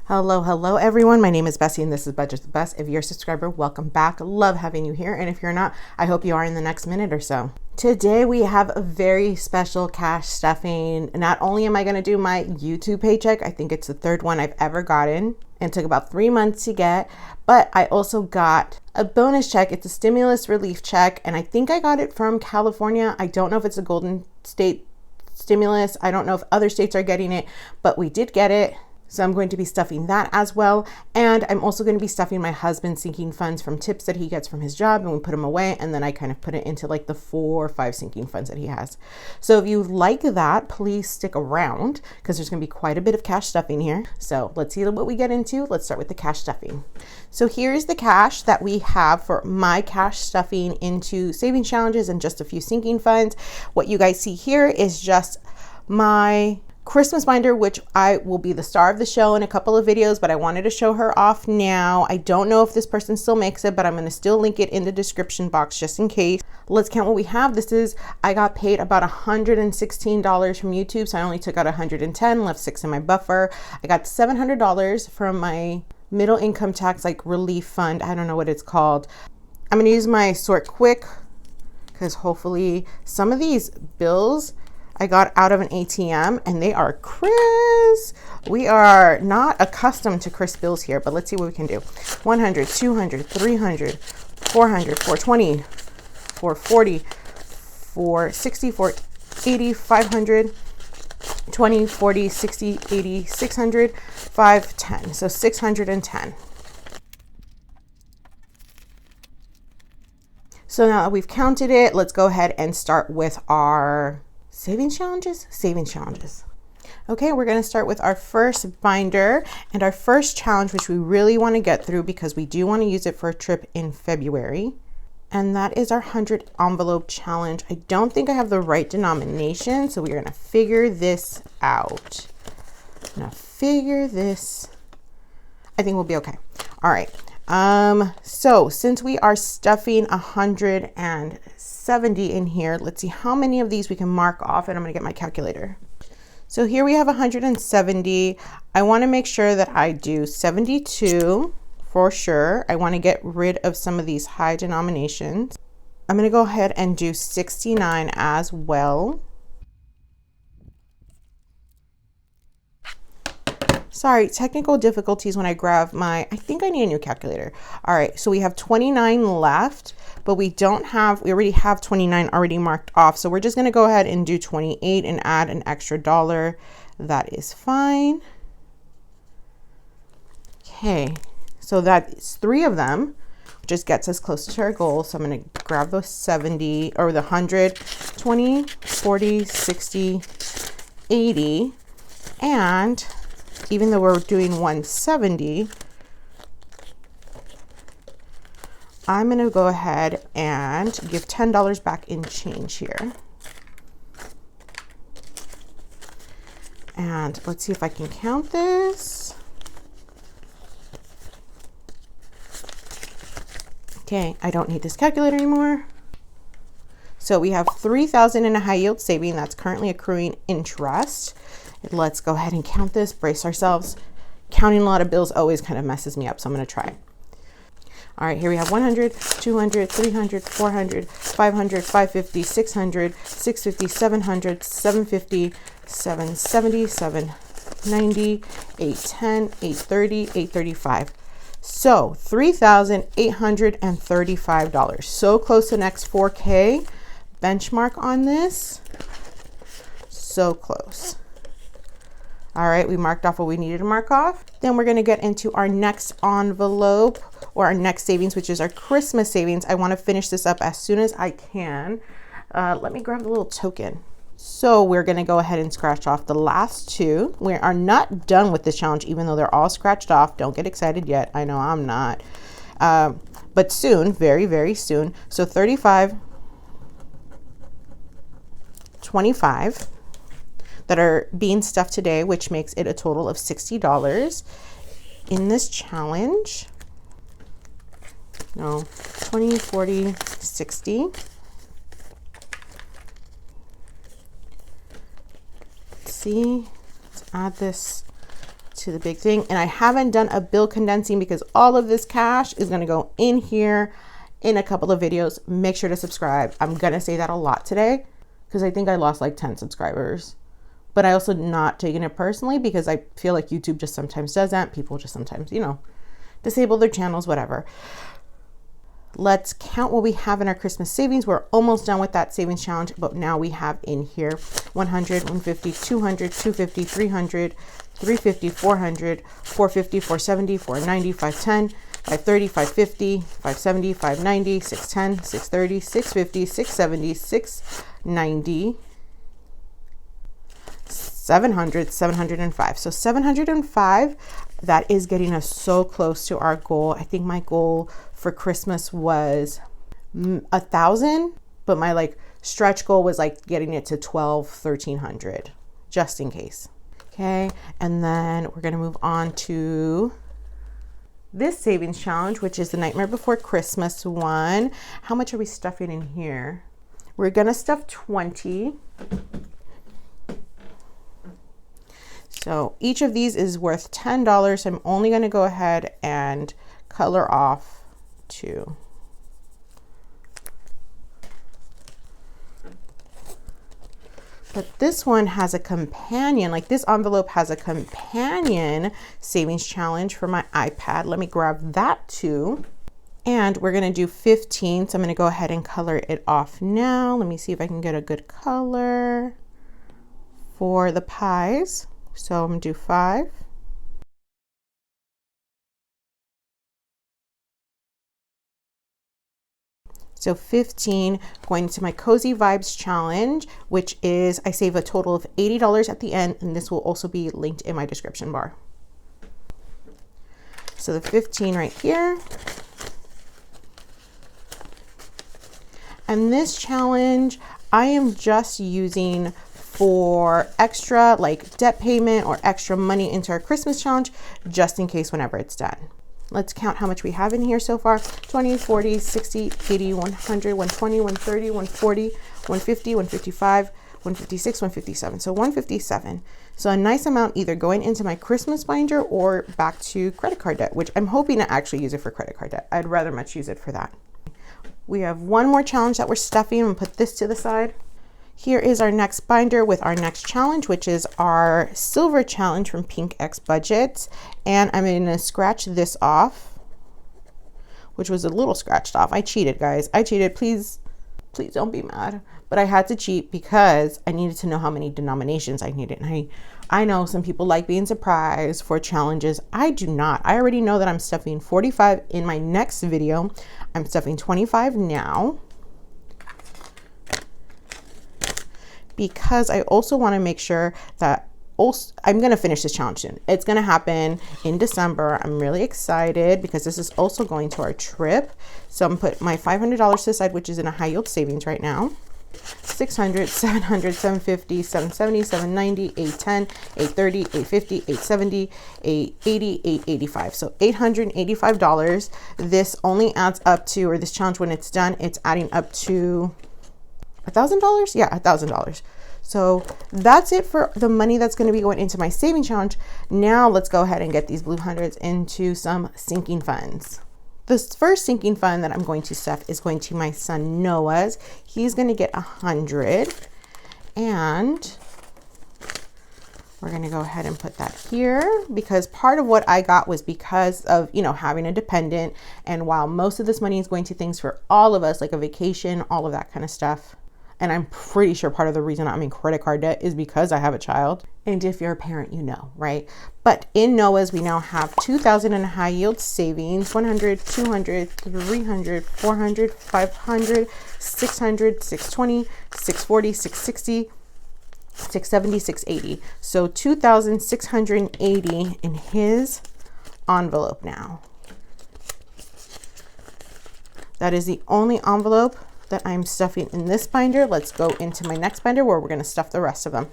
Hello everyone. My name is Bessie and this is Budget the Best. If you're a subscriber, welcome back. Love having you here. And if you're not, I hope you are in the next minute or so. Today we have a very special cash stuffing. Not only am I going to do my YouTube paycheck, I think it's the third one I've ever gotten and took about 3 months to get, but I also got a bonus check. It's a stimulus relief check and I think I got it from California. I don't know if it's a Golden State stimulus. I don't know if other states are getting it, but we did get it. So I'm going to be stuffing that as well. And I'm also going to be stuffing my husband's sinking funds from tips that he gets from his job, and we put them away. And then I kind of put it into like the 4 or 5 sinking funds that he has. So if you like that, please stick around because there's going to be quite a bit of cash stuffing here. So let's see what we get into. Let's start with the cash stuffing. So here's the cash that we have for my cash stuffing into savings challenges and just a few sinking funds. What you guys see here is just my Christmas binder, which I will be the star of the show in a couple of videos, but I wanted to show her off now. I don't know if this person still makes it, but I'm going to still link it in the description box just in case. Let's count what we have. I got paid about $116 from YouTube, so I only took out 110, left 6 in my buffer. I got $700 from my middle income tax relief fund. I don't know what it's called. I'm going to use my sort quick because hopefully some of these bills I got out of an ATM and they are crisp. We are not accustomed to crisp bills here, but let's see what we can do. 100, 200, 300, 400, 420, 440, 460, 480, 500, 20, 40, 60, 80, 600, 510. So 610. So now that we've counted it, let's go ahead and start with our savings challenges. Okay, we're going to start with our first binder and our first challenge, which we really want to get through because we do want to use it for a trip in February. And that is our 100 envelope challenge. I don't think I have the right denomination, so we're going to figure this out. I think we'll be okay. All right. So since we are stuffing 170 in here, let's see how many of these we can mark off, and I'm going to get my calculator. So here we have 170. I want to make sure that I do 72 for sure. I want to get rid of some of these high denominations. I'm going to go ahead and do 69 as well. Sorry, technical difficulties when I grab I think I need a new calculator. All right, so we have 29 left, but we already have 29 already marked off. So we're just gonna go ahead and do 28 and add an extra $1. That is fine. Okay, so that's 3 of them, which just gets us closer to our goal. So I'm gonna grab those 70 or the 100, 20, 40, 60, 80, and even though we're doing 170, I'm going to go ahead and give $10 back in change here. And let's see if I can count this. Okay, I don't need this calculator anymore. So we have $3,000 in a high yield saving that's currently accruing interest. Let's go ahead and count this, brace ourselves. Counting a lot of bills always kind of messes me up, so I'm going to try. All right, here we have 100, 200, 300, 400, 500, 550, 600, 650, 700, 750, 770, 790, 810, 830, 835. So $3,835. So close to next 4K benchmark on this. So close. All right, we marked off what we needed to mark off. Then we're gonna get into our next envelope or our next savings, which is our Christmas savings. I wanna finish this up as soon as I can. Let me grab the little token. So we're gonna go ahead and scratch off the last 2. We are not done with this challenge, even though they're all scratched off. Don't get excited yet. I know I'm not. But soon, very, very soon. So 35, 25. That are being stuffed today, which makes it a total of $60 in this challenge. No, 20, 40, 60. Let's see, let's add this to the big thing. And I haven't done a bill condensing because all of this cash is going to go in here in a couple of videos. Make sure to subscribe. I'm going to say that a lot today because I think I lost like 10 subscribers. But I also not taking it personally because I feel like YouTube just sometimes does that. People just sometimes, you know, disable their channels, whatever. Let's count what we have in our Christmas savings. We're almost done with that savings challenge, but now we have in here 100, 150, 200, 250, 300, 350, 400, 450, 470, 490, 510, 530, 550, 570, 590, 610, 630, 650, 670, 690, 700, 705. So 705, that is getting us so close to our goal. I think my goal for Christmas was 1,000, but my like stretch goal was like getting it to 1,300, just in case. Okay, and then we're gonna move on to this savings challenge, which is the Nightmare Before Christmas one. How much are we stuffing in here? We're gonna stuff 20. So each of these is worth $10. So I'm only gonna go ahead and color off 2. But this one has a companion, like this envelope has a companion savings challenge for my iPad. Let me grab that too. And we're gonna do 15. So I'm gonna go ahead and color it off now. Let me see if I can get a good color for the pies. So I'm gonna do 5. So 15 going to my Cozy Vibes challenge, which is I save a total of $80 at the end, and this will also be linked in my description bar. So the 15 right here. And this challenge I am just using for extra like debt payment or extra money into our Christmas challenge, just in case whenever it's done. Let's count how much we have in here so far. 20, 40, 60, 80, 100, 120, 130, 140, 150, 155, 156, 157. So 157. So a nice amount either going into my Christmas binder or back to credit card debt, which I'm hoping to actually use it for credit card debt. I'd rather much use it for that. We have one more challenge that we're stuffing. I'm gonna put this to the side. Here is our next binder with our next challenge, which is our silver challenge from PinkXBudgetz. And I'm gonna scratch this off, which was a little scratched off. I cheated, guys. I cheated. Please don't be mad. But I had to cheat because I needed to know how many denominations I needed. And I know some people like being surprised for challenges. I do not. I already know that I'm stuffing 45 in my next video. I'm stuffing 25 now, because I also want to make sure that I'm going to finish this challenge soon. It's going to happen in December. I'm really excited because this is also going to our trip. So I'm going to put my $500 to the side, which is in a high yield savings right now. 600, 700, 750, 770, 790, 810, 830, 850, 870, 880, 885. So $885. This only adds up to, or this challenge when it's done, it's adding up to $1,000? Yeah, $1,000. So that's it for the money that's going to be going into my saving challenge. Now let's go ahead and get these blue hundreds into some sinking funds. This first sinking fund that I'm going to stuff is going to my son Noah's. He's going to get 100, and we're going to go ahead and put that here because part of what I got was because of, you know, having a dependent. And while most of this money is going to things for all of us, like a vacation, all of that kind of stuff. And I'm pretty sure part of the reason I'm in credit card debt is because I have a child. And if you're a parent, you know, right? But in Noah's, we now have 2,000 in high yield savings, 100, 200, 300, 400, 500, 600, 620, 640, 660, 670, 680. So 2,680 in his envelope now. That is the only envelope that I'm stuffing in this binder. Let's go into my next binder where we're going to stuff the rest of them.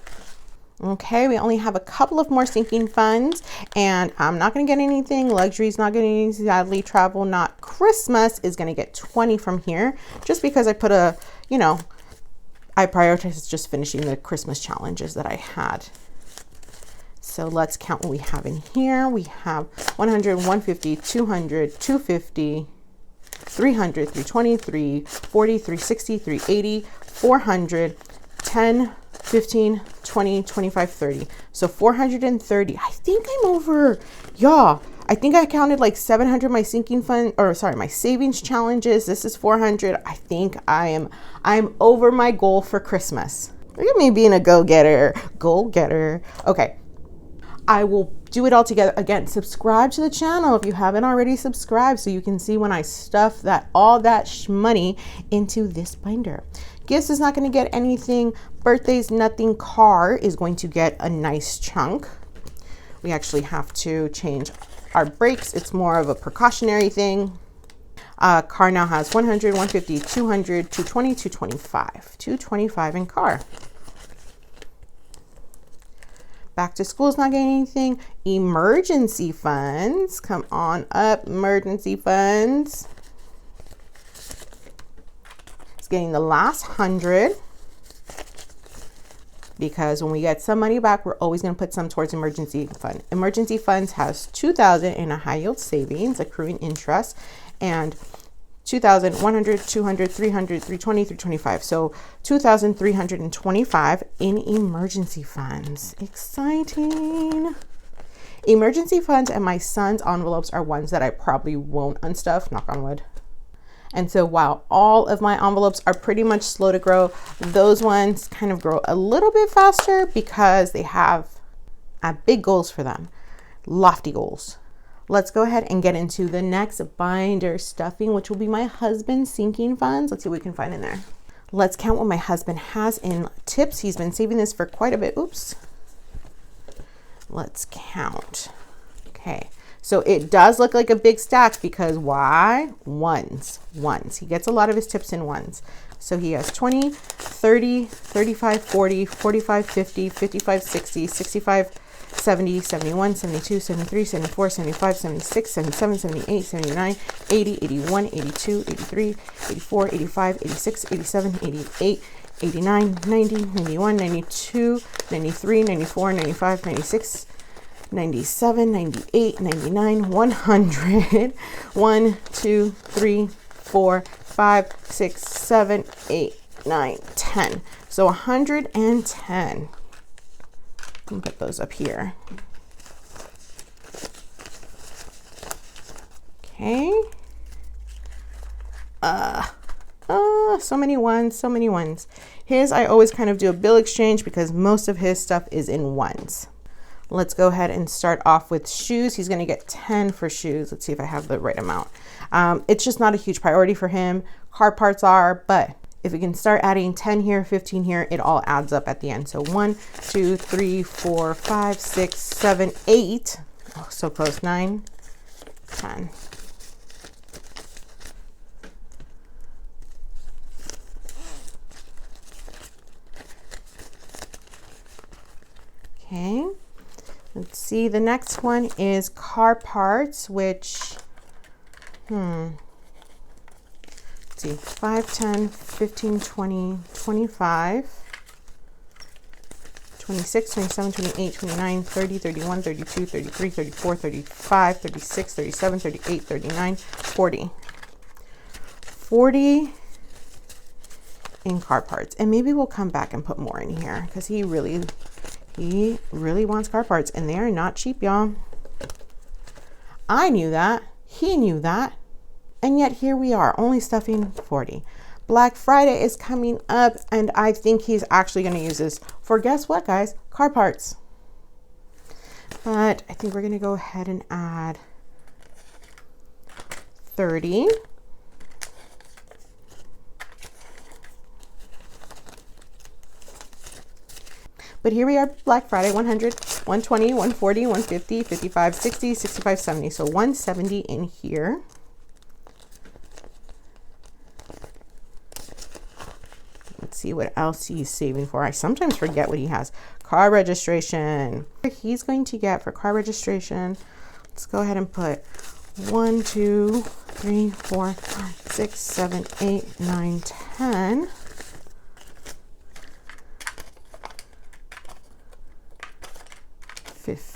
Okay, we only have a couple of more sinking funds, and I'm not going to get anything. Luxury's not getting anything. Sadly, travel, not Christmas, is going to get 20 from here, just because I put a, you know, I prioritized just finishing the Christmas challenges that I had. So let's count what we have in here. We have 100, 150, 200, 250, 300, 320, 340, 360, 380, 400, 10, 15, 20, 25, 30. So 430. I think I'm over, y'all. I think I counted like 700 my sinking fund, or sorry, my savings challenges. This is 400. I think I'm over my goal for Christmas. Look at me being a go-getter. Okay. I will do it all together. Again, subscribe to the channel if you haven't already subscribed so you can see when I stuff all that money into this binder. Gifts is not going to get anything. Birthdays, nothing. Car is going to get a nice chunk. We actually have to change our brakes. It's more of a precautionary thing. Car now has 100, 150, 200, 220, 225. 225 in car. Back to school is not getting anything. Emergency funds. Come on up, emergency funds. It's getting the last 100. Because when we get some money back, we're always going to put some towards emergency fund. Emergency funds has 2,000 in a high yield savings, accruing interest, and 2,000, 100, 200, 300, 320, 325. So 2,325 in emergency funds. Exciting. Emergency funds and my son's envelopes are ones that I probably won't unstuff, knock on wood. And so while all of my envelopes are pretty much slow to grow, those ones kind of grow a little bit faster because they have big goals for them, lofty goals. Let's go ahead and get into the next binder stuffing, which will be my husband's sinking funds. Let's see what we can find in there. Let's count what my husband has in tips. He's been saving this for quite a bit. Oops. Let's count. Okay. So it does look like a big stack because why? Ones. He gets a lot of his tips in ones. So he has 20, 30, 35, 40, 45, 50, 55, 60, 65, 70, 71, 72, 73, 74, 75, 76, 77, 78, 79, 80, 81, 82, 83, 84, 85, 86, 87, 88, 89, 90, 91, 92, 93, 94, 95, 96, 97, 98, 99, 100, 1, 2, 3, 4, 5, 6, 7, 8, 9, 10. So 110. Let me put those up here. Okay. So many ones. His, I always kind of do a bill exchange because most of his stuff is in ones. Let's go ahead and start off with shoes. He's going to get 10 for shoes. Let's see if I have the right amount. It's just not a huge priority for him. Car parts are, but if we can start adding 10 here, 15 here, it all adds up at the end. So 1, 2, 3, 4, 5, 6, 7, 8. Oh, so close. 9, 10. Okay. Let's see, the next one is car parts, which, let's see, 5, 10, 15, 20, 25, 26, 27, 28, 29, 30, 31, 32, 33, 34, 35, 36, 37, 38, 39, 40. 40 in car parts. And maybe we'll come back and put more in here because he really wants car parts and they are not cheap, y'all. I knew that. He knew that. And yet here we are, only stuffing 40. Black Friday is coming up and I think he's actually going to use this for, guess what, guys? Car parts. But I think we're going to go ahead and add 30. But here we are, Black Friday, 100, 120, 140, 150, 55, 60, 65, 70. So 170 in here. Let's see what else he's saving for. I sometimes forget what he has. Car registration. He's going to get for car registration, let's go ahead and put 1, 2, 3, 4, 5, 6, 7, 8, 9, 10. 15.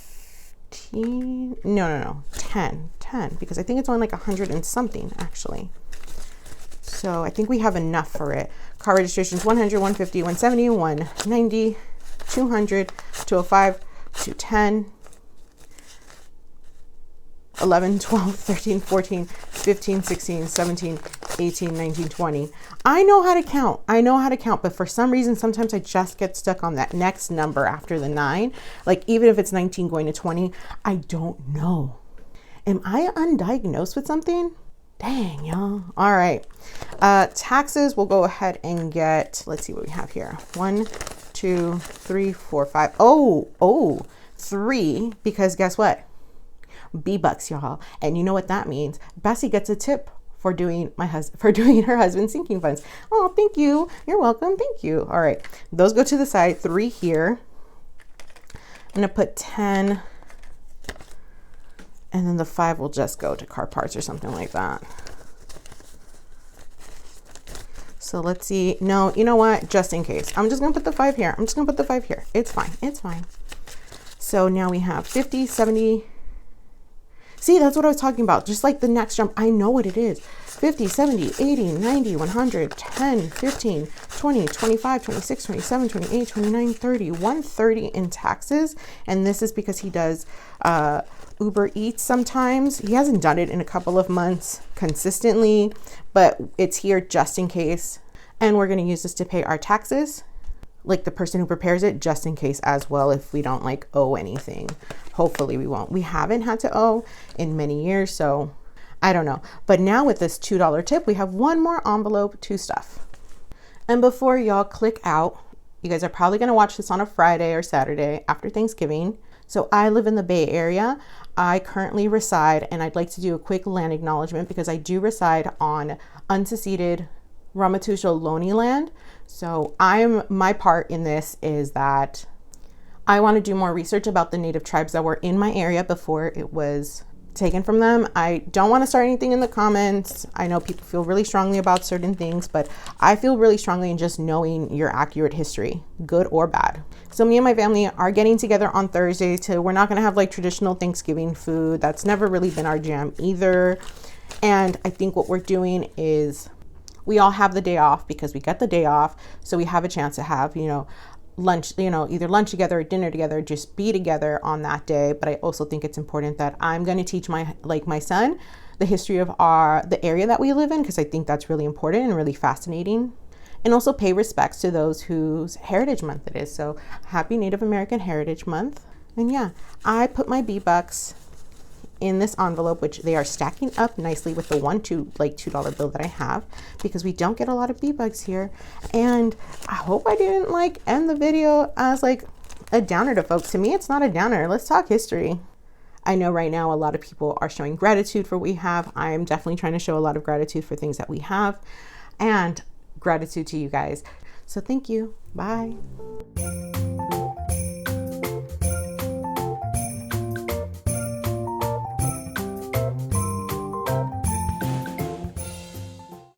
15, no, 10, because I think it's only like 100 and something actually. So I think we have enough for it. Car registrations 100, 150, 170, 190, 200, 205, 210, 11, 12, 13, 14, 15, 16, 17, 18, 19, 20. I know how to count, but for some reason, sometimes I just get stuck on that next number after the 9. Like even if it's 19 going to 20, I don't know. Am I undiagnosed with something? Dang, y'all. All right. Taxes, we'll go ahead and get, let's see what we have here. 1, 2, 3, 4, 5. Oh, 3, because guess what? B-bucks, y'all. And you know what that means? Bessie gets a tip for doing her husband's sinking funds. Oh, thank you. You're welcome. Thank you. All right. Those go to the side. 3 here. I'm going to put 10. And then the 5 will just go to car parts or something like that. So let's see. No, you know what? Just in case. I'm just going to put the 5 here. It's fine. It's fine. So now we have 50, 70. See, that's what I was talking about. Just like the next jump, I know what it is. 50, 70, 80, 90, 100, 10, 15, 20, 25, 26, 27, 28, 29, 30, 130 in taxes. And this is because he does Uber Eats sometimes. He hasn't done it in a couple of months consistently, but it's here just in case. And we're going to use this to pay our taxes, like the person who prepares it, just in case as well, if we don't like owe anything. Hopefully we won't. We haven't had to owe in many years, so I don't know. But now with this $2 tip, we have one more envelope to stuff. And before y'all click out, you guys are probably going to watch this on a Friday or Saturday after Thanksgiving. So I live in the Bay Area. I currently reside, and I'd like to do a quick land acknowledgement because I do reside on unseceded Ramaytush Ohlone land. So my part in this is that I want to do more research about the native tribes that were in my area before it was taken from them. I don't want to start anything in the comments. I know people feel really strongly about certain things, but I feel really strongly in just knowing your accurate history, good or bad. So me and my family are getting together on Thursday we're not going to have like traditional Thanksgiving food. That's never really been our jam either. And I think what we're doing is we all have the day off because we get the day off. So we have a chance to have, lunch, either lunch together or dinner together, just be together on that day. But I also think it's important that I'm going to teach my son the history of the area that we live in, because I think that's really important and really fascinating. And also pay respects to those whose Heritage Month it is. So happy Native American Heritage Month. And yeah, I put my B-bucks in this envelope, which they are stacking up nicely with the $2 bill that I have, because we don't get a lot of B-bucks here. And I hope I didn't end the video as a downer to folks. To me, it's not a downer. Let's talk history. I know right now a lot of people are showing gratitude for what we have. I am definitely trying to show a lot of gratitude for things that we have, and gratitude to you guys. So thank you. Bye.